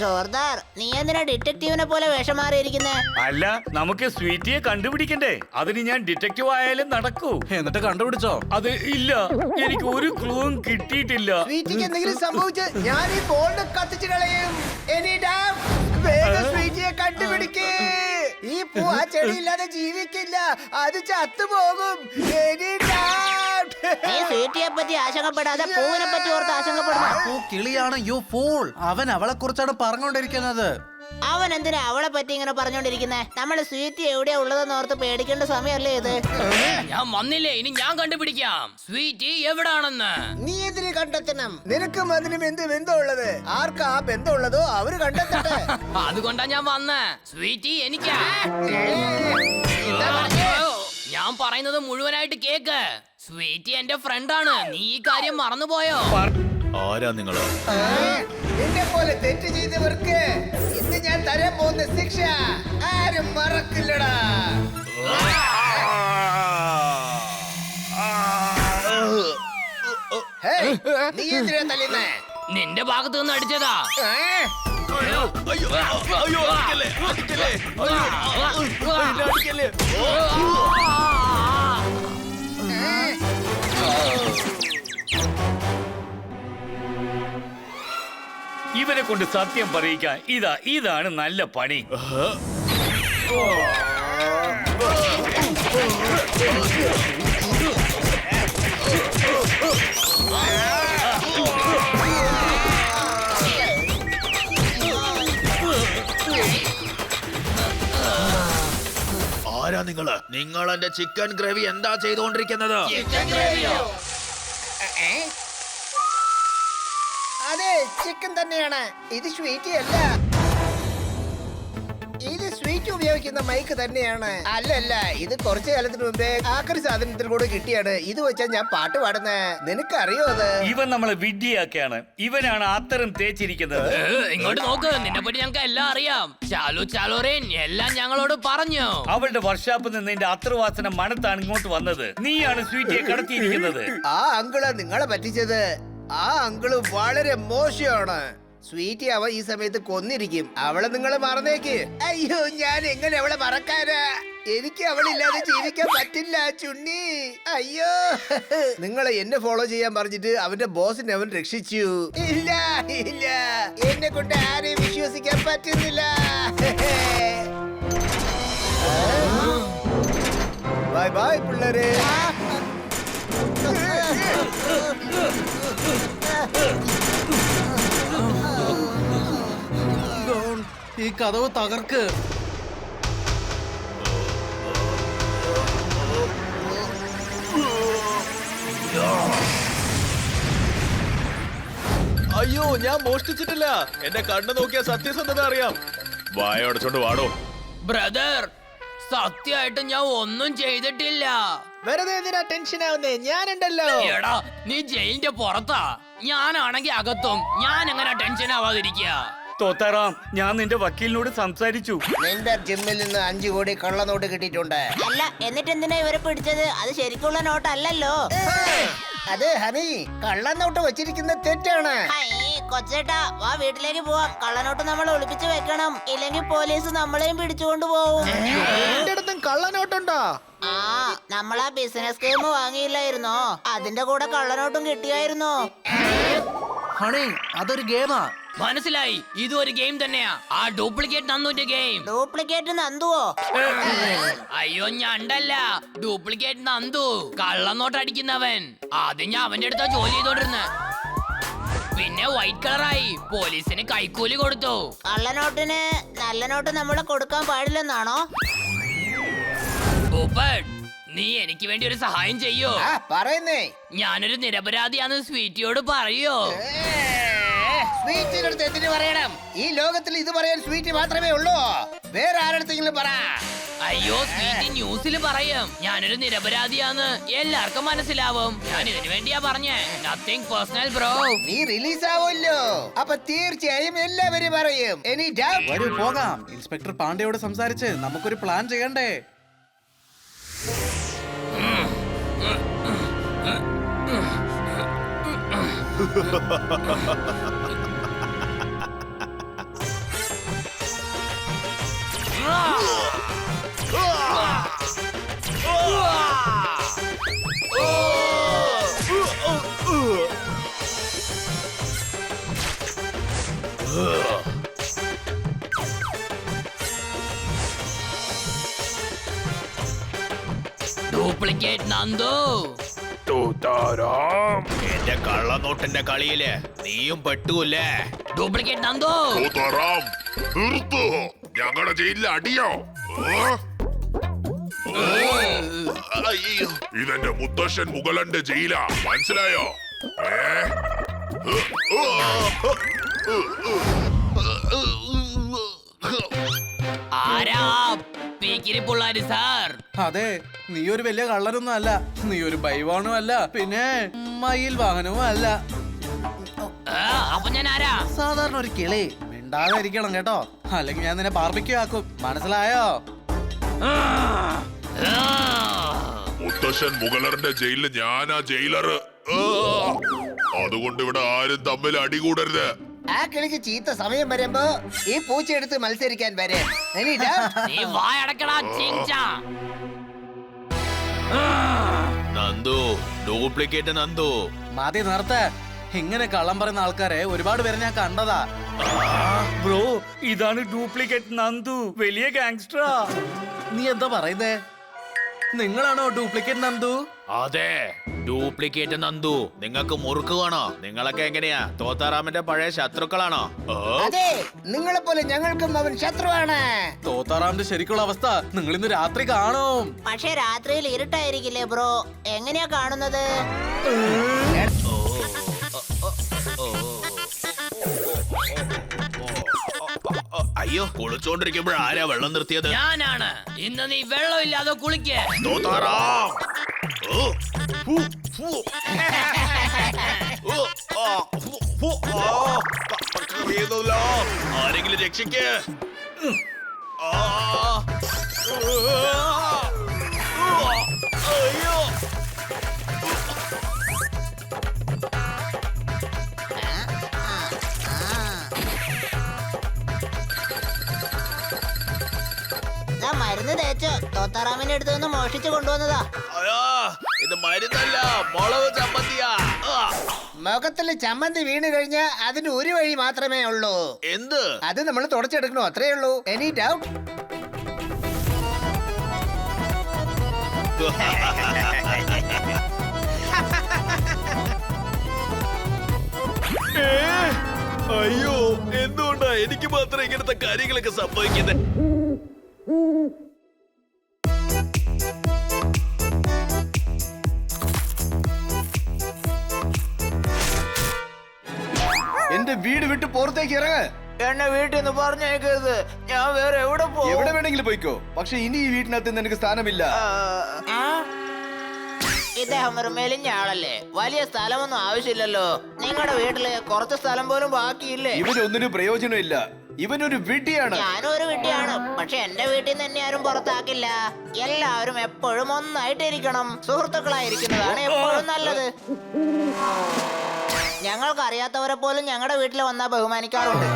ജോർദാർ, നീ എന്തിനാ ഡിറ്റക്റ്റീവിനെ പോലെ വേഷം മാറിയിരിക്കുന്നേ? അല്ല, നമുക്ക് സ്വീറ്റിയെ കണ്ടുപിടിക്കണ്ടേ? അതിന് ഞാൻ ഡിറ്റക്റ്റീവ് ആയാലും നടക്കൂ. എന്നിട്ട് കണ്ടുപിടിച്ചോ? അത് ഇല്ല, എനിക്ക് ഒരു ക്ലൂവും കിട്ടിയിട്ടില്ല. സ്വീറ്റിക്ക് എന്തെങ്കിലും സംഭവിച്ച് ഞാൻ ഈ ബോർഡ് കത്തിച്ചു കളയും. വേഗം സ്വീറ്റിയെ കണ്ടുപിടിക്കേ. ഈ പൂ ആ ചെടിയില്ലാതെ ജീവിക്കില്ല, അത് ചത്തുപോകും. നീ സ്വീറ്റിയെ പറ്റി ആശങ്കപ്പെടാതെ പൂവിനെ പറ്റി ഓർത്ത് ആശങ്കപ്പെടുന്നു. കിളിയാണ് യു ഫൂൾ. അവൻ അവളെ കുറിച്ചാണ് പറഞ്ഞുകൊണ്ടിരിക്കുന്നത്. അവൻ എന്തിനാ അവളെ പറ്റി ഇങ്ങനെ പറഞ്ഞോണ്ടിരിക്കുന്നേ? നമ്മള് സ്വീറ്റി എവിടെയാ ഉള്ളതെന്ന് ഓർത്ത് പേടിക്കേണ്ട സമയമല്ലേ ഇത്? ഞാൻ വന്നില്ലേ, ഇനി ഞാൻ കണ്ടുപിടിക്കാം സ്വീറ്റി എവിടാണെന്ന്. നീ എന്തിനു കണ്ടെത്തണം? നിനക്കും അതിനും എന്ത് ബന്ധമുള്ളത്? ആർക്കാ ആ ബന്ധമുള്ളതോ അവര് കണ്ടെത്തട്ടെ. അതുകൊണ്ടാ ഞാൻ വന്ന. സ്വീറ്റി എനിക്കാ. ഞാൻ പറയുന്നത് മുഴുവനായിട്ട് കേക്ക്. സ്വീറ്റി എന്റെ ഫ്രണ്ടാണ്. നീ ഈ കാര്യം മറന്നുപോയോ? ആരാ നിങ്ങള്? എന്നെ പോലെ തെറ്റ് ചെയ്തവർക്ക് ഇന്ന് ഞാൻ തരാൻ പോകുന്ന ശിക്ഷ ആരും മറക്കില്ലടാ. നീ എന്തിനാ തല്ലുന്നേ? നിന്റെ ഭാഗത്ത് നിന്ന് അടിച്ചതാ. ഇവനെ കൊണ്ട് സത്യം പറയിക്കാൻ ഇതാണ് നല്ല പണി. ആരാ നിങ്ങള്? നിങ്ങൾ എന്റെ ചിക്കൻ ഗ്രേവി എന്താ ചെയ്തുകൊണ്ടിരിക്കുന്നത്? അതെ, ചിക്കൻ തന്നെയാണ്. ഇത് സ്വീറ്റി അല്ല. ഇത് സ്വീറ്റ് ഉപയോഗിക്കുന്ന മൈക്ക് തന്നെയാണ്. അല്ലല്ല, ഇത് കുറച്ചു കാലത്തിന് മുമ്പേ ആക്രി സാധനത്തിൽ കൂടെ കിട്ടിയാണ്. ഇത് വെച്ചാ ഞാൻ പാട്ട് പാടുന്നത്. നിനക്കറിയോ അത്? ഇവൻ നമ്മളെ വിഡ്ഢിയാക്കിയാണ്. ഇവനാണ് അത്തരം തേച്ചിരിക്കുന്നത്. ഇങ്ങോട്ട് നോക്ക്, നിന്നെ പറ്റി ഞങ്ങൾക്ക് എല്ലാം അറിയാം. ചാലു ചാലോറേൻ എല്ലാം ഞങ്ങളോട് പറഞ്ഞു. അവളുടെ വർഷാപ്പിൽ നിന്ന് നിന്റെ അത്രവാസന മണത്താണ് ഇങ്ങോട്ട് വന്നത്. നീയാണ് സ്വീറ്റിയെ കടത്തിയിരിക്കുന്നത്. ആ അങ്കിള് നിങ്ങളെ പറ്റിച്ചത്. ആ അങ്കിള് വളരെ മോശമാണ്. സ്വീറ്റി അവ ഈ സമയത്ത് കൊന്നിരിക്കും. അവളെ നിങ്ങളെ മറന്നേക്ക്. അയ്യോ, ഞാൻ എങ്ങനെ അവളെ മറക്കാനാ? എനിക്ക് അവളില്ലാതെ ജീവിക്കാൻ പറ്റില്ല ചുണ്ണി. അയ്യോ, നിങ്ങളെ എന്നെ ഫോളോ ചെയ്യാൻ പറഞ്ഞിട്ട് അവന്റെ ബോസിനെ അവൻ രക്ഷിച്ചു. ഇല്ല ഇല്ല, എന്നെ കൊണ്ട് ആരെയും വിശ്വസിക്കാൻ പറ്റുന്നില്ല. ബൈ ബൈ പിള്ളേരെ. ഈ കതവ് തകർക്ക്. അയ്യോ, ഞാൻ മോഷ്ടിച്ചിട്ടില്ല. എന്റെ കണ്ണ് നോക്കിയ സത്യസന്ധത അറിയാം. വായോടച്ചോണ്ട് വാടോ. ബ്രദർ, സത്യമായിട്ട് ഞാൻ ഒന്നും ചെയ്തിട്ടില്ല. വെറുതെ എന്തിനാ ടെൻഷൻ ആവുന്നേ? ഞാനുണ്ടല്ലോ. എടാ, നീ ജയിലിന്റെ പുറത്താ. ഞാനാണെങ്കി അകത്തും. ഞാൻ എങ്ങനെ ടെൻഷൻ ആവാതിരിക്കുക? തോത്താറാം, ഞാൻ നിന്റെ വക്കീലിനോട് സംസാരിച്ചു. നിന്റെ ജിമ്മിൽ നിന്ന് 5 കോടി കള്ളനോട്ട് കിട്ടിയിട്ടുണ്ട്. അല്ല, എന്നിട്ട് എന്തിനാ ഇവരെ പിടിച്ചത്? അത് ശരിക്കുള്ള നോട്ടല്ലല്ലോ. അത് ഹണി, കള്ളനോട്ട് വെച്ചിരിക്കുന്ന തെറ്റാണ്. കൊച്ചേട്ടാ, വാ വീട്ടിലേക്ക് പോവാം. കള്ളനോട്ട് നമ്മൾ ഒളിപ്പിച്ച് വെക്കണം, ഇല്ലെങ്കിൽ പോലീസ് നമ്മളെയും പിടിച്ചുകൊണ്ട് പോവും. എന്റെ അടുത്തും കള്ളനോട്ടുണ്ടോ? ആ, നമ്മളാ ബിസിനസ് സ്കീം വാങ്ങിയില്ലായിരുന്നോ? അതിന്റെ കൂടെ കള്ളനോട്ടും കിട്ടിയായിരുന്നോ? ഹണി, അതൊരു ഗെയിമാ. മനസ്സിലായി, ഇതൊരു ഗെയിം തന്നെയാ. ആ ഡ്യൂപ്ലിക്കേറ്റ് നന്ദുന്റെ ഗെയിം. ഡ്യൂപ്ലിക്കേറ്റ് നന്ദുവോ? അയ്യോ, ഞണ്ടല്ല, ഡ്യൂപ്ലിക്കേറ്റ് നന്ദു. കള്ളനോട്ട് അടിക്കുന്നവൻ. ആദ്യം ഞാൻ അവന്റെ അടുത്താ ജോലി ചെയ്തോണ്ടിരുന്നെ. പിന്നെ വൈറ്റ് കളറായി. പോലീസിന് കൈക്കൂലി കൊടുത്തു. കള്ളനോട്ടിന് നല്ല നോട്ട് നമ്മളെ കൊടുക്കാൻ പാടില്ലെന്നാണോ? ഭൂപത്, നീ എനിക്ക് വേണ്ടി ഒരു സഹായം ചെയ്യോ? ആ പറയുന്നേ. ഞാനൊരു നിരപരാധിയാന്ന് സ്വീറ്റിയോട് പറയോ? സ്വീറ്റിന്റെ അടുത്ത് എന്തിനു പറയണം? ഈ ലോകത്തിൽ ഇത് പറയാൻ സ്വീറ്റ് മാത്രമേ ഉള്ളൂ. വേറെ ആരടുത്തെങ്കിലും പറ. അയ്യോ, സ്വീറ്റി ന്യൂസിൽ പറയും ഞാനൊരു നിരപരാധിയാന്ന്. എല്ലാവർക്കും മനസ്സിലാവും. ഞാൻ ഇതിനു വേണ്ടിയാ പറഞ്ഞേ. Nothing personal bro. നീ റിലീസ് ആവുമല്ലോ, അപ്പൊ തീർച്ചയായും എല്ലാവരും പറയും. Any doubt? വരൂ പോകാം. ഇൻസ്പെക്ടർ പാണ്ഡെയോട് സംസാരിച്ച് നമുക്കൊരു പ്ലാൻ ചെയ്യണ്ടേ? ഡ്യൂപ്ലിക്കേറ്റ് നന്ദു. എന്റെ കള്ളനോട്ടിന്റെ കളിയില് നീയും പെട്ടൂല്ലേ? ഡ്യൂപ്ലിക്കേറ്റ് നന്ദു. തൂത്താറാം, നിർത്തൂ. ഞങ്ങളുടെ ജയിലിൽ അടിയോ? ഇതെന്റെ മുത്തശ്ശൻ മുഗളന്റെ ജയിലാ, മനസ്സിലായോ? ആരാ പീക്കിരി പുള്ളാരി സാർ? അതെ, നീ ഒരു വലിയ കള്ളനൊന്നും അല്ല. നീ ഒരു ബൈവാണും അല്ല, പിന്നെ മയിൽ വാഹനവും അല്ല. അപ്പൊ ഞാൻ ആരാ? സാധാരണ ഒരു കിളി. മിണ്ടാതെ ഇരിക്കണം കേട്ടോ, അല്ലെങ്കിൽ ഞാൻ നിന്നെ ബാർബിക്യൂ ആക്കും. മനസ്സിലായോ? മുത്തശ്ശൻ മുഗളന്റെ ജയിലിൽ ഞാനാ ജയിലറ്. അതുകൊണ്ട് ഇവിടെ ആരും തമ്മിൽ അടികൂടരുത്. ആ കിളിക്ക് ചീത്ത സമയം വരുമ്പോ ഈ പൂച്ചയെടുത്ത് മത്സരിക്കാൻ വരെ. Any doubt? നീ വായടക്കടാ ചിങ്ചാ. നന്ദു, ഡ്യൂപ്ലിക്കേറ്റ് നന്ദു. മതി നിർത്ത്. ഇങ്ങനെ കള്ളം പറയുന്ന ആൾക്കാരെ ഒരുപാട് പേരെ ഞാൻ കണ്ടതാ. ബ്രോ, ഇതാണ് ഡ്യൂപ്ലിക്കേറ്റ് നന്ദു, വലിയ ഗാങ്സ്റ്ററാ. നീ എന്താ പറയുന്നേ? നിങ്ങളാണോ ഡ്യൂപ്ലിക്കേറ്റ് നന്ദു? അതെ, ഡ്യൂപ്ലിക്കേറ്റ് നന്ദു. നിങ്ങൾക്ക് മുറുക്ക് വേണോ? നിങ്ങളൊക്കെ എങ്ങനെയാ? തോത്താറാമിന്റെ പഴയ ശത്രുക്കളാണോ? അതെ, നിങ്ങളെ പോലെ ഞങ്ങൾക്കും അവൻ ശത്രുവാണ്. തോത്താറാമിന്റെ ശരിക്കുള്ള അവസ്ഥ നിങ്ങൾ ഇന്ന് രാത്രി കാണും. പക്ഷെ രാത്രിയിൽ ഇരുട്ടായിരിക്കില്ലേ ബ്രോ? എങ്ങനെയാ കാണുന്നത്? അയ്യോ, കുളിച്ചോണ്ടിരിക്കുമ്പോൾ ആരാ വെള്ളം നിർത്തിയത്? ഞാനാണ്. ഇന്ന് നീ വെള്ളമില്ലാതെ കുളിക്ക്. തോത്താറാം. ആരെങ്കിലും രക്ഷിക്ക്. അയ്യോ, ഞാൻ മരുന്ന് തേച്ച് തോത്താറാമിന്റെ അടുത്ത് നിന്ന് മോഷിച്ചു കൊണ്ടുവന്നതാ. അയ്യോ, ഇത് മരുന്നല്ല, മുളക് ചമ്മന്തിയാ. മുഖത്തില് ചമ്മന്തി വീണ് കഴിഞ്ഞാൽ അതിന് ഒരു വഴി മാത്രമേ ഉള്ളൂ. എന്ത്? അത് നമ്മൾ തുടച്ചെടുക്കണോ? അത്രേ ഉള്ളൂ. Any doubt? അയ്യോ, എന്തുകൊണ്ടാ എനിക്ക് മാത്രം ഇങ്ങനത്തെ കാര്യങ്ങളൊക്കെ സംഭവിക്കുന്നത്? എന്റെ വീട് വിട്ട് പുറത്തേക്ക് ഇറങ്ങ്. എന്നെ വീട്ടിൽ നിന്ന് പറഞ്ഞേക്കരുത്. ഞാൻ വേറെ എവിടെ പോകും? എവിടെ വേണമെങ്കിലും പോയിക്കോ, പക്ഷെ ഇനി ഈ വീട്ടിനകത്ത് നിനക്ക് സ്ഥാനമില്ല. ഇദ്ദേഹം ഒരു മെലിഞ്ഞ ആളല്ലേ, വലിയ സ്ഥലമൊന്നും ആവശ്യമില്ലല്ലോ. നിങ്ങളുടെ വീട്ടില് കുറച്ച് സ്ഥലം പോലും ബാക്കിയില്ലേ? ഇവനൊന്നിനും പ്രയോജനമില്ല. ഇവനൊരു വിഡ്ഢിയാണ്. ഞാനും ഒരു വീട്ടിലാണ്, പക്ഷെ എന്റെ വീട്ടിൽ നിന്ന് എന്നെ ആരും പുറത്താക്കില്ല. എല്ലാവരും എപ്പോഴും ഒന്നായിട്ടിരിക്കണം. സുഹൃത്തുക്കളായിരിക്കുന്നതാണ് എപ്പോഴും നല്ലത്. ഞങ്ങൾക്ക് അറിയാത്തവരെ പോലും ഞങ്ങളുടെ വീട്ടിൽ വന്നാൽ ബഹുമാനിക്കാറുണ്ട്.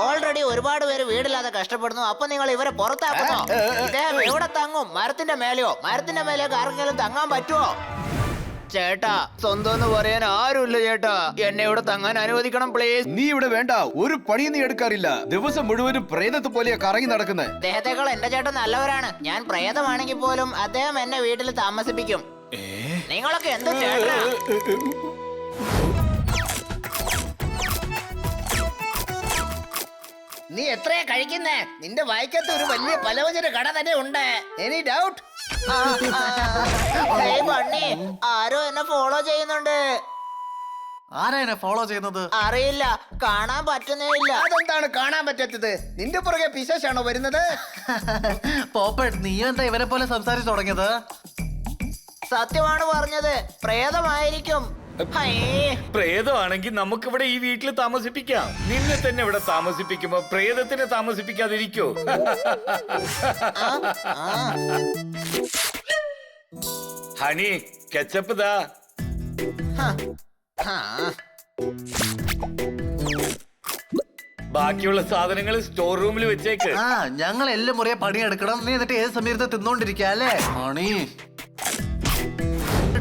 ഓൾറെഡി ഒരുപാട് പേര് വീടില്ലാതെ കഷ്ടപ്പെടുന്നു. അപ്പൊ നിങ്ങൾ ഇവരെ പുറത്താക്കുന്നോ? ഇദ്ദേഹം എവിടെ തങ്ങും? മരത്തിന്റെ മേലെയോ? മരത്തിന്റെ മേലേക്ക് ആർക്കെങ്കിലും തങ്ങാൻ പറ്റുമോ? ചേട്ടാ, സ്വന്തം എന്ന് പറയാൻ ആരുമില്ല ചേട്ടാ. എന്നെ ഇവിടെ തങ്ങാൻ അനുവദിക്കണം പ്ലീസ്. നീ ഇവിടെ വേണ്ട, ഒരു പണിയും നീ എടുക്കാറില്ല. ദിവസം മുഴുവനും പ്രേതത്തെ പോലെയാ കറങ്ങി നടക്കുന്നത്. അദ്ദേഹത്തെക്കാൾ എന്റെ ചേട്ടൻ നല്ലവരാണ്. ഞാൻ പ്രേതമാണെങ്കിൽ പോലും അദ്ദേഹം എന്നെ വീട്ടിൽ താമസിപ്പിക്കും. നിങ്ങളൊക്കെ എന്ത് ചേട്ടാ? നീ എത്രയാ കഴിക്കുന്നേ? നിന്റെ വായിക്കത്ത് ഒരു വലിയ പലവചന കട തന്നെ ഉണ്ട്. Any doubt? ഹേയ് ബണ്ണി, ആരോ എന്നെ ഫോളോ ചെയ്യുന്നുണ്ട്. ആരാ എന്നെ ഫോളോ ചെയ്യുന്നത്? അറിയില്ല, കാണാൻ പറ്റുന്നേ ഇല്ല. അതെന്താണ് കാണാൻ പറ്റാത്തത്? നിന്റെ പുറകെ പിശാശാണോ വരുന്നത്? പോപ്പറ്റ്, നീ എന്താ ഇവരെ പോലെ സംസാരിച്ചു തുടങ്ങിയത്? സത്യമാണ് പറഞ്ഞത്, പ്രേതമായിരിക്കും. ഹയ്യേ. പ്രേതമാണെങ്കിൽ നമുക്കിവിടെ ഈ വീട്ടിൽ താമസിപ്പിക്കാം. നിന്നെ തന്നെ ഇവിടെ താമസിപ്പിക്കുമ്പോ പ്രേതത്തിനെ താമസിപ്പിക്കാതിരിക്കോ? ഹണി, കെച്ചപ്പ് ദാ. ബാക്കിയുള്ള സാധനങ്ങൾ സ്റ്റോർ റൂമിൽ വെച്ചേക്ക്. ആ, ഞങ്ങൾ എല്ലാം മുറിയെ പണിയെടുക്കണം. നീ എന്നിട്ട് ഏത് സമയത്ത് തിന്നോണ്ടിരിക്കുക അല്ലേ? ആണി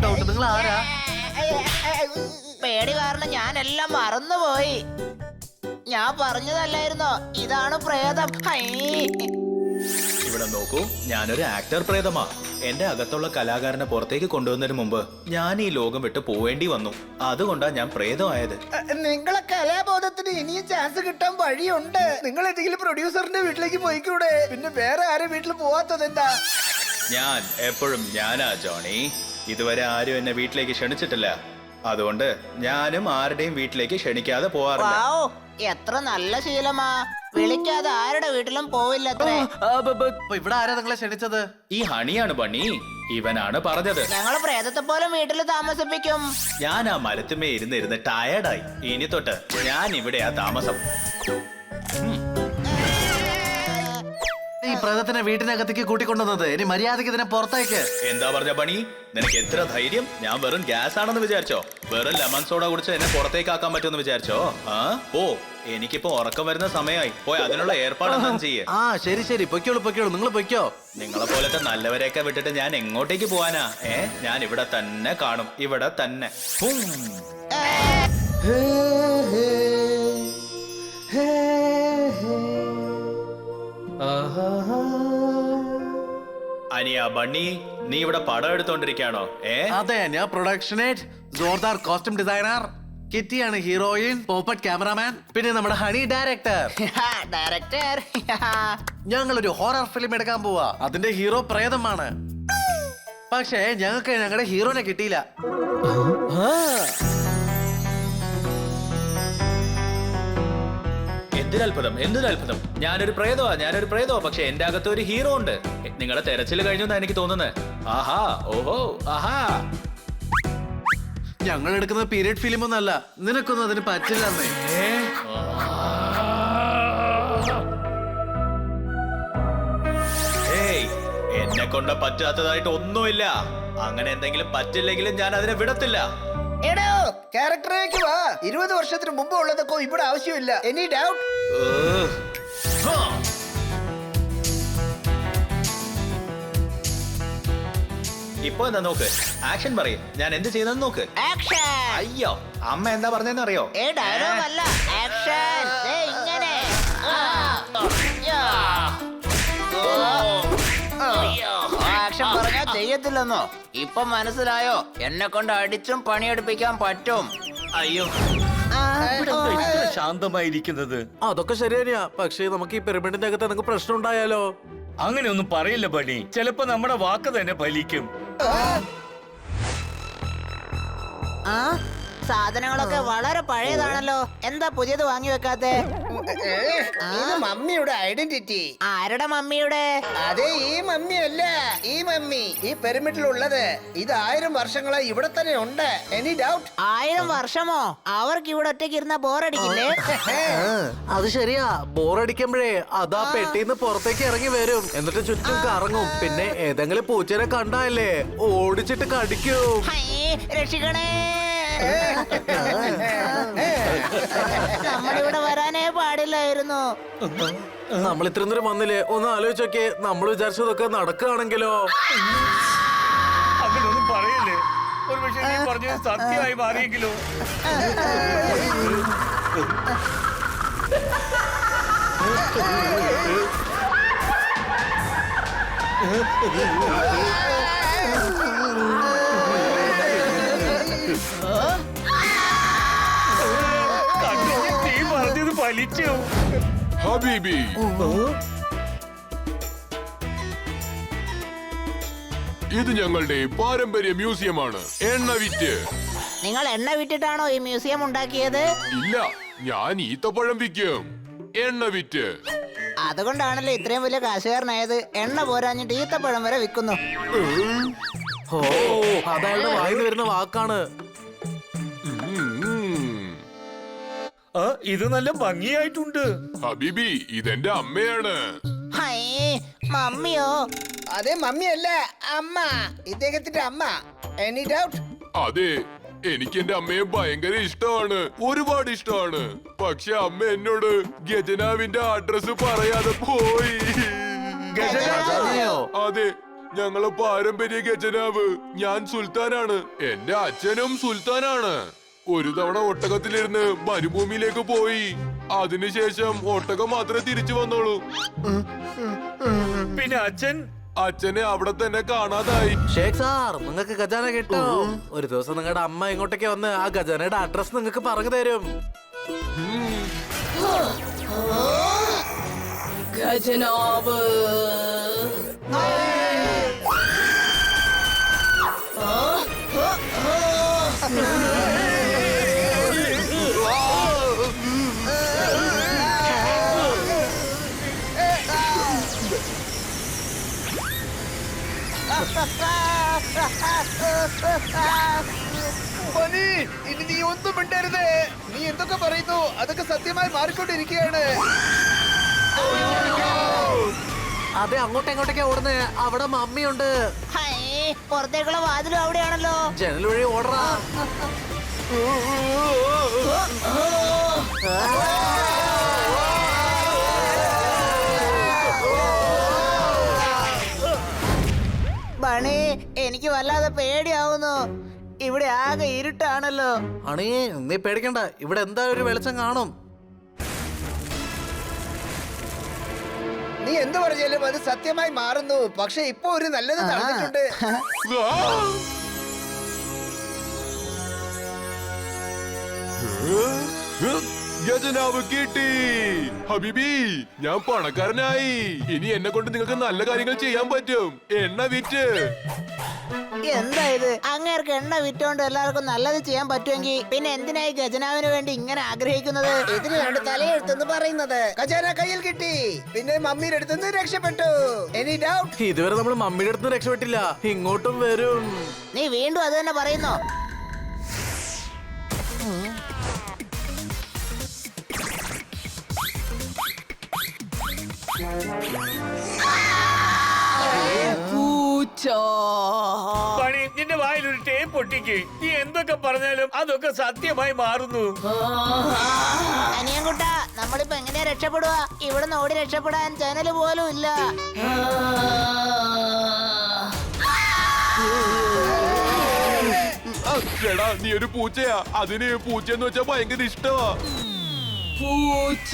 ഡൗട്ട്, നിങ്ങൾ ആരാ? പേടി കാരണം ഞാൻ എല്ലാം മറന്നുപോയി. ഞാൻ പറഞ്ഞതല്ലായിരുന്നോ, ഇതാണ് പ്രേതം. ഹയ്യേ. ഇവിടെ നോക്കൂ, ഞാനൊരു ആക്ടർ പ്രേതമാ. എന്റെ അകത്തുള്ള കലാകാരനെ പുറത്തേക്ക് കൊണ്ടുവന്നതിന് മുമ്പ് ഞാൻ ഈ ലോകം വിട്ട് പോവേണ്ടി വന്നു. അതുകൊണ്ടാ ഞാൻ പ്രേതമായത്. നിങ്ങളെ കലാബോധത്തിന് ഇനിയും ചാൻസ് കിട്ടാൻ വഴിയുണ്ട്. നിങ്ങൾ ഏതെങ്കിലും പ്രൊഡ്യൂസറിന്റെ വീട്ടിലേക്ക് പോയിക്കൂടെ? പിന്നെ വേറെ ആരും വീട്ടിൽ പോവാത്തത് എന്താ? ഞാൻ എപ്പോഴും ഞാനാ ജോണി. ഇതുവരെ ആരും എന്നെ വീട്ടിലേക്ക് ക്ഷണിച്ചിട്ടില്ല. അതുകൊണ്ട് ഞാനും ആരുടെയും വീട്ടിലേക്ക് ക്ഷണിക്കാതെ പോവാറില്ല. വാവ്, എത്ര നല്ല ശീലമാ. വിളിക്കാതെ ആരുടെ വീട്ടിലും പോവില്ലത്രേ. അപ്പൊ ഇവിടെ ആരാ നിങ്ങളെ ക്ഷണിച്ചത്? ഈ ഹണിയാണ് ബണ്ണി. ഇവനാണ് പറഞ്ഞത്. ഞങ്ങള് പ്രേതത്തെ പോലെ വീട്ടിൽ താമസിപ്പിക്കും. ഞാൻ ആ മരത്തുമേ ഇരുന്ന് ടയർഡായി. ഇനി തൊട്ട് ഞാൻ ഇവിടെയാ താമസം. ഈ പ്രേതത്തിനെ വീട്ടിനകത്തേക്ക് കൂട്ടിക്കൊണ്ടുവന്നത്. ഇനി മര്യാദക്ക് ഇതിനെ പുറത്തേക്ക്. എന്താ പറഞ്ഞ പണി? നിനക്ക് എത്ര ധൈര്യം? ഞാൻ വെറും ഗ്യാസ് ആണെന്ന് വിചാരിച്ചോ? വെറും ലെമൺ സോഡ കുടിച്ച് എന്നെ പുറത്തേക്ക് ആക്കാൻ പറ്റുമെന്ന് വിചാരിച്ചോ? ഓ, എനിക്കിപ്പോ ഉറക്കം വരുന്ന സമയമായി. പോയി അതിനുള്ള ഏർപ്പാടൊന്നും ചെയ്യേ. ആ, ശരി ശരി, പൊയ്ക്കോളൂ പൊയ്ക്കോളൂ, നിങ്ങൾ പൊയ്ക്കോ. നിങ്ങളെ പോലത്തെ നല്ലവരെയൊക്കെ വിട്ടിട്ട് ഞാൻ എങ്ങോട്ടേക്ക് പോവാനാ? ഞാൻ ഇവിടെ തന്നെ കാണും, ഇവിടെ തന്നെ. ഹും. അനിയാ ബണ്ണി, നീ ഇവിടെ പടം എടുത്തോണ്ടിരിക്കാണോ? അതെ, ഞാൻ പ്രൊഡക്ഷൻ ഹെഡ്, ജോർദാർ കോസ്റ്റ്യൂം ഡിസൈനർ, കിറ്റിയാണ് ഹീറോയിൻ, പോപ്പറ്റ് ക്യാമറാമാൻ, പിന്നെ നമ്മുടെ ഹണി ഡയറക്ടർ. ഡയറക്ടർ. ഞങ്ങളൊരു ഹൊറർ ഫിലിം എടുക്കാൻ പോവാ. അതിന്റെ ഹീറോ പ്രേതമാണ്. പക്ഷേ ഞങ്ങൾക്ക് ഞങ്ങളുടെ ഹീറോനെ കിട്ടിയില്ല. എന്തൊരത്ഭുതം. ഞാനൊരു പ്രേതമാ, പക്ഷെ എന്റെ അകത്ത് ഒരു ഹീറോ ഉണ്ട്. നിങ്ങളുടെ തെരച്ചിൽ കഴിഞ്ഞു എന്നാ എനിക്ക് തോന്നുന്നത്. ആഹാ, ഓഹോ, ആഹാ. ഞങ്ങൾ എടുക്കുന്ന പീരിയഡ് ഫിലിം ഒന്നല്ല. നിനക്കൊന്നും അതിന് പറ്റില്ലെന്നേ. എന്നെ കൊണ്ട് പറ്റാത്തതായിട്ട് ഒന്നുമില്ല. അങ്ങനെ എന്തെങ്കിലും പറ്റില്ലെങ്കിലും ഞാൻ അതിനെ വിടത്തില്ല. എടോ, ക്യാരക്ടറിലേക്ക് വാ. 20 വർഷത്തിന് മുമ്പ് ഉള്ളതൊക്കെ ഇവിടെ ആവശ്യമില്ല. Any doubt? ഇപ്പൊ എന്താ നോക്ക്, ആക്ഷൻ പറയും. ഞാൻ എന്ത് ചെയ്യുന്നത് നോക്ക്. ആക്ഷൻ. അയ്യോ, അമ്മ എന്താ പറഞ്ഞെന്ന് അറിയോ? ഡയലോഗ് അല്ല, ആക്ഷൻ. ഇങ്ങനെ. ആക്ഷൻ പറഞ്ഞാ ചെയ്യത്തില്ലെന്നോ? ഇപ്പൊ മനസ്സിലായോ? എന്നെ കൊണ്ട് അടിച്ചും പണിയെടുപ്പിക്കാൻ പറ്റും. അയ്യോ, ഇത്ര ശാന്തമായിരിക്കുന്നത്. അതൊക്കെ ശരി തന്നെയാ. പക്ഷേ നമുക്ക് ഈ പിരമിഡിന്റെ അകത്ത് എന്തെങ്കിലും പ്രശ്നം ഉണ്ടായാലോ? അങ്ങനെയൊന്നും പറയില്ല ബണ്ണി. ചിലപ്പോ നമ്മുടെ വാക്ക് തന്നെ ഫലിക്കും. സാധനങ്ങളൊക്കെ വളരെ പഴയതാണല്ലോ. എന്താ പുതിയത് വാങ്ങി വെക്കാത്തെ? ഇത് മമ്മിയുടെ ഐഡന്റിറ്റി. ആരുടെ മമ്മിയുടെ? അതെ, ഈ മമ്മി അല്ല, ഈ മമ്മി ഈ പിരമിഡിലുള്ളത്. ഇത് 1000 വർഷങ്ങളായി ഇവിടെ തന്നെ ഉണ്ട്. Any doubt? 1000 വർഷമോ? അവർക്ക് ഇവിടെ ഒറ്റയ്ക്ക് ഇരുന്ന ബോറടിക്കില്ലേ? അത് ശരിയാ. ബോറടിക്കുമ്പോഴേ അതാ പെട്ടിന്ന് പുറത്തേക്ക് ഇറങ്ങി വരും. എന്നിട്ട് ചുറ്റും കറങ്ങും. പിന്നെ ഏതെങ്കിലും പൂച്ചനെ കണ്ടാലേ ഓടിച്ചിട്ട് കടിക്കും. ഹയ്യേ, രക്ഷിക്കണേ. നമ്മളിവിടെ വരാനേ പാടില്ലായിരുന്നു. നമ്മൾ ഇത്രയും ദൂരം വന്നില്ലേ? ഒന്ന് ആലോചിച്ചൊക്കെ. നമ്മൾ വിചാരിച്ചതൊക്കെ നടക്കുകയാണെങ്കിലോ? അങ്ങനെയൊന്നും പറയല്ലേ. ഒരു പക്ഷേ നീ പറഞ്ഞത് സത്യമായി മാറിയെങ്കിലോ? നീ പറഞ്ഞത് ഫലിച്ചു. ഹബീബി, ഇത് ഞങ്ങളുടെ പാരമ്പര്യ മ്യൂസിയമാണ്. എണ്ണ വിറ്റ്. നിങ്ങൾ എണ്ണ വിറ്റിട്ടാണോ ഈ മ്യൂസിയം ഉണ്ടാക്കിയത്? ഇല്ല, ഞാൻ ഈത്തപ്പഴം വിൽക്കും. എണ്ണ വിറ്റ്. അതുകൊണ്ടാണല്ലോ ഇത്രയും വലിയ കാശുകാരനായത്. എണ്ണ പോരാഞ്ഞിട്ട് ഈത്തപ്പഴം വരെ വിൽക്കുന്നു. ഓ അതയാളുടെ വായിന്ന് വരുന്ന വാക്കാണ്. ആ, ഇത് നല്ല ഭംഗിയായിട്ടുണ്ട്. ഹബീബി, ഇതെന്റെ അമ്മയാണ്. ഹൈ, മമ്മിയോ? അതെ, മമ്മിയല്ല, അമ്മ. ഇദ്ദേഹത്തിന്റെ അമ്മ. Any doubt? അതെ, എനിക്ക് എന്റെ അമ്മയെ ഭയങ്കര ഇഷ്ടമാണ്, ഒരുപാട് ഇഷ്ടമാണ്. പക്ഷെ അമ്മ എന്നോട് ഗജനാവിന്റെ അഡ്രസ് പറയാതെ പോയി. ഖജനാവോ? അതെ, ഞങ്ങളെ പാരമ്പര്യ ഗജനാവ്. ഞാൻ സുൽത്താനാണ്. എന്റെ അച്ഛനും സുൽത്താനാണ്. ഒരു തവണ ഒട്ടകത്തിലിരുന്ന് മരുഭൂമിയിലേക്ക് പോയി. അതിനുശേഷം ഒട്ടകം മാത്രമേ തിരിച്ചു വന്നോളൂ. പിന്നെ അച്ഛനെ അവിടെ തന്നെ കാണാതായി. ഷേഖ് സാർ, നിങ്ങൾക്ക് ഖജാന കിട്ടോ? ഒരു ദിവസം നിങ്ങളുടെ അമ്മ ഇങ്ങോട്ടേക്ക് വന്ന് ആ ഖജാനയുടെ അഡ്രസ് നിങ്ങൾക്ക് പറഞ്ഞു തരും. ഖജനാവ്. മണി, ഇനി നീ ഒന്നും മിണ്ടരുത്. നീ എന്തൊക്കെ പറയുന്നു അതൊക്കെ സത്യമായി മാറിക്കൊണ്ടിരിക്കുകയാണ്. അതെ, അങ്ങോട്ടേക്കോ ഓടുന്നേ. അവിടെ മമ്മിയുണ്ട്. ഹൈ, പുറത്തേക്കുള്ള വാതിലും അവിടെയാണല്ലോ. ജനൽ വഴി ഓടറാ. ബണി, എനിക്ക് വല്ലാതെ പേടിയാവുന്നു. ഇവിടെ ആകെ ഇരുട്ടാണല്ലോ. അണി, നീ പേടിക്കണ്ട, ഇവിടെ എന്തായാലും ഒരു വെളിച്ചം കാണും. നീ എന്ത് പറഞ്ഞാലും അത് സത്യമായി മാറുന്നു. പക്ഷെ ഇപ്പൊ ഒരു നല്ലത് നടന്നിട്ടുണ്ട്. ഖജനാവ് കിട്ടി. ഹബീബി, ഞാൻ പണക്കാരനായി. ഇനി എന്നെ കൊണ്ട് നിങ്ങൾക്ക് നല്ല കാര്യങ്ങൾ ചെയ്യാൻ പറ്റും. എണ്ണ വിറ്റ്. എന്താ ഇത്? അങ്ങേർക്ക് എണ്ണ വിറ്റോണ്ട് എല്ലാവർക്കും നല്ലത് ചെയ്യാൻ പറ്റുമെങ്കിൽ പിന്നെ എന്തിനായി ഖജനാവിന് വേണ്ടി ഇങ്ങനെ ആഗ്രഹിക്കുന്നത്? ഇതിനാണ് തലയെഴുത്തെന്ന് പറയുന്നത്. ഖജാന കയ്യിൽ കിട്ടി. പിന്നെ മമ്മിയുടെ അടുത്തുനിന്ന് രക്ഷപ്പെട്ടു. Any doubt? ഇതുവരെ നമ്മൾ മമ്മിയുടെ അടുത്ത് രക്ഷപ്പെട്ടില്ല. ഇങ്ങോട്ടും വരും. നീ വീണ്ടും അത് തന്നെ പറയുന്നു. പൂച്ച. പണി, നിന്റെ വായിൽ ഒരു ടേപ്പ് പൊട്ടിക്ക്. നീ എന്തൊക്കെ പറഞ്ഞാലും അതൊക്കെ സത്യമായി മാറുന്നു. അനിയൻകുട്ട, നമ്മളിപ്പോ എങ്ങനെയാ രക്ഷപ്പെടുക? ഇവിടുന്ന് ഓടി രക്ഷപ്പെടാൻ ജനല് പോലും ഇല്ല. എടാ, നീ ഒരു പൂച്ചയാ. അതിന് പൂച്ചയെന്ന് വെച്ചാ ഭയങ്കര ഇഷ്ടമാ. പൂച്ച.